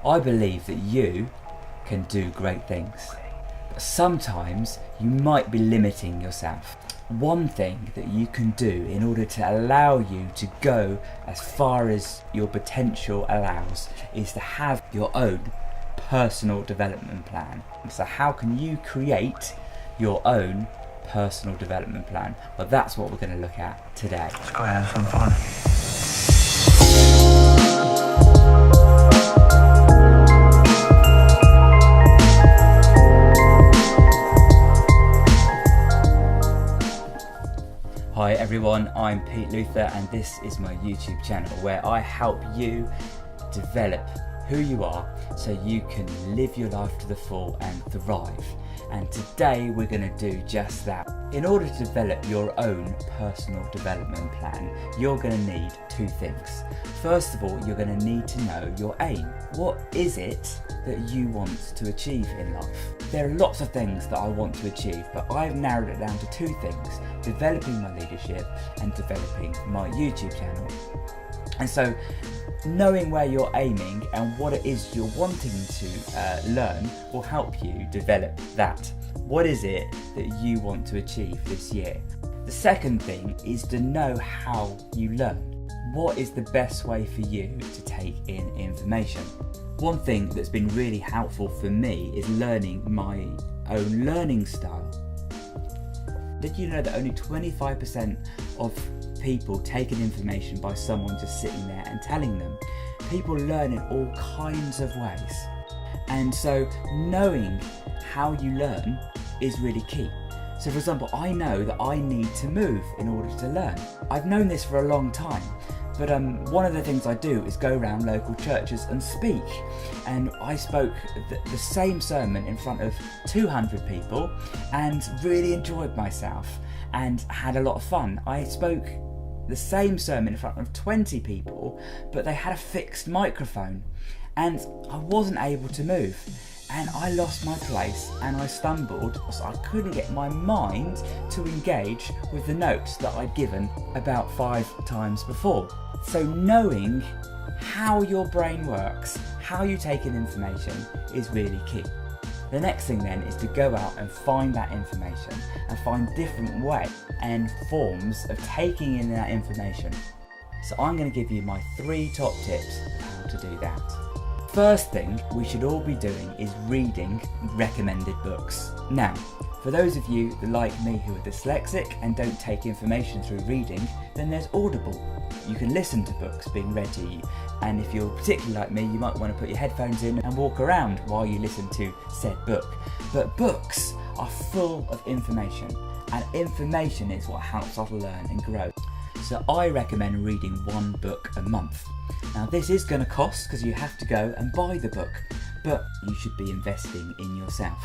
I believe that you can do great things. But sometimes you might be limiting yourself. One thing that you can do in order to allow you to go as far as your potential allows is to have your own personal development plan. So how can you create your own personal development plan? Well, that's what we're going to look at today. Let's go have some fun. Hi everyone, I'm Pete Luther and this is my YouTube channel where I help you develop who you are so you can live your life to the full and thrive. And today we're going to do just that. In order to develop your own personal development plan, you're going to need two things. First of all, you're going to need to know your aim. What is it that you want to achieve in life? There are lots of things that I want to achieve, but I've narrowed it down to two things: developing my leadership and developing my YouTube channel. And so knowing where you're aiming and what it is you're wanting to learn will help you develop that. What is it that you want to achieve this year? The second thing is to know how you learn. What is the best way for you to take in information? One thing that's been really helpful for me is learning my own learning style. Did you know that only 25% of people take in information by someone just sitting there and telling them? People learn in all kinds of ways. And so knowing how you learn is really key. So for example, I know that I need to move in order to learn. I've known this for a long time, but one of the things I do is go around local churches and speak. And I spoke the same sermon in front of 200 people and really enjoyed myself and had a lot of fun. I spoke the same sermon in front of 20 people, but they had a fixed microphone and I wasn't able to move. And I lost my place and I stumbled, so I couldn't get my mind to engage with the notes that I'd given about 5 times before. So knowing how your brain works, how you take in information is really key. The next thing then is to go out and find that information and find different ways and forms of taking in that information. So I'm going to give you my 3 top tips of how to do that. First thing we should all be doing is reading recommended books. Now, for those of you that like me who are dyslexic and don't take information through reading, then there's Audible. You can listen to books being read to you, and if you're particularly like me, you might want to put your headphones in and walk around while you listen to said book. But books are full of information, and information is what helps us learn and grow. So I recommend reading 1 book a month. Now this is going to cost because you have to go and buy the book, but you should be investing in yourself.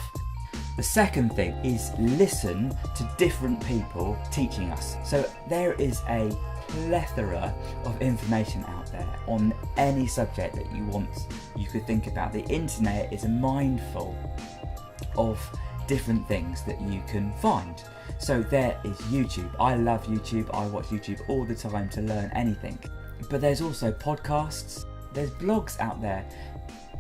The second thing is listen to different people teaching us. So there is a plethora of information out there on any subject that you could think about. The internet is a mindful of different things that you can find. So there is YouTube. I love YouTube. I watch YouTube all the time to learn anything. But there's also podcasts, there's blogs out there,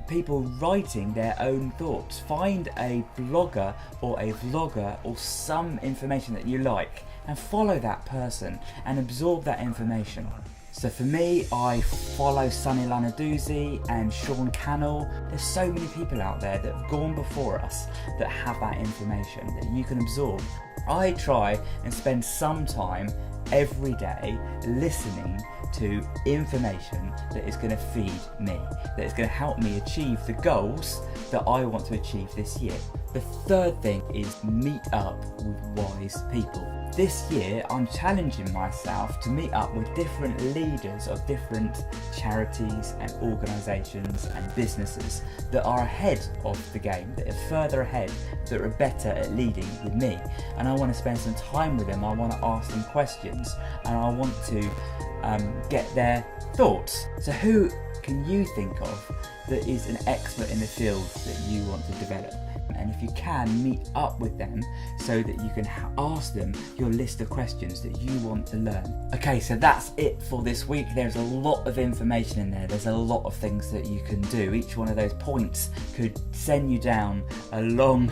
people writing their own thoughts. Find a blogger or a vlogger or some information that you like and follow that person and absorb that information. So for me, I follow Sunny Lanaduzzi and Sean Cannell. There's so many people out there that have gone before us that have that information that you can absorb. I try and spend some time every day listening to information that is going to feed me, that is going to help me achieve the goals that I want to achieve this year. The third thing is meet up with wise people. This year I'm challenging myself to meet up with different leaders of different charities and organisations and businesses that are ahead of the game, that are further ahead, that are better at leading with me. And I want to spend some time with them, I want to ask them questions, and I want to get their thoughts. So who can you think of that is an expert in the field that you want to develop? and if you can, meet up with them so that you can ask them your list of questions that you want to learn. Okay, so that's it for this week. There's a lot of information in there. There's a lot of things that you can do. Each one of those points could send you down a long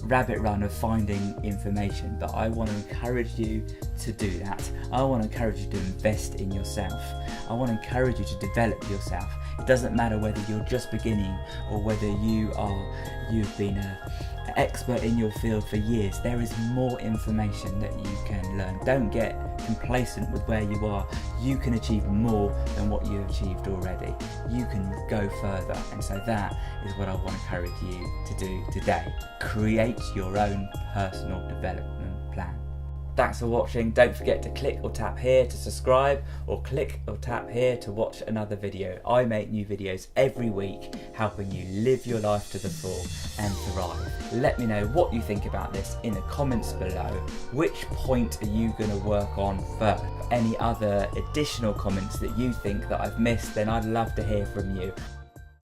rabbit run of finding information, but I want to encourage you to do that. I want to encourage you to invest in yourself. I want to encourage you to develop yourself. It doesn't matter whether you're just beginning or whether you've been an expert in your field for years. There is more information that you can learn. Don't get complacent with where you are. You can achieve more than what you've achieved already. You can go further, and so that is what I want to encourage you to do today. Create your own personal development plan. Thanks for watching. Don't forget to click or tap here to subscribe, or click or tap here to watch another video. I make new videos every week helping you live your life to the full and thrive. Let me know what you think about this in the comments below. Which point are you going to work on first? Any other additional comments that you think that I've missed, then I'd love to hear from you.